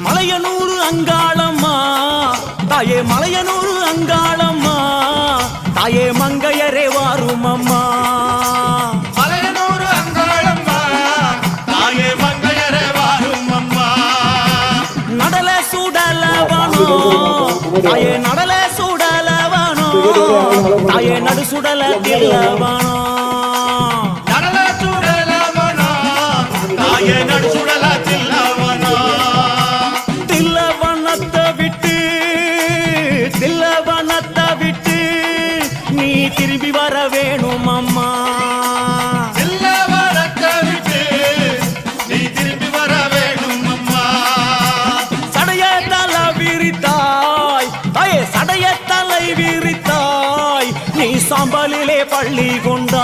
மலையனூர் அங்காளம்மா தாயே மலையனூர் அங்காளம்மா தாயே மங்கையரே வாரும் அம்மா மலையனூர் அங்காளம்மா தாயே மங்கையரே வாரும் அம்மா நடல சுடலவனோ தாயே நடல சுடலவனோ தாயே நடு சுடல தில்லவனோ நடல சுடலவனோ தாயே நடு சுடல தில்லவனோ தில்லவனத்தை விட்டு நீ திரும்பி வர வேணும் அம்மா தில்லவனத்தை விட்டு நீ திரும்பி வர வேணும் அம்மா சடைய தலை விரித்தாய் தாயே சடைய தலை விரித்தாய் நீ சாம்பலிலே பள்ளி கொண்டாய்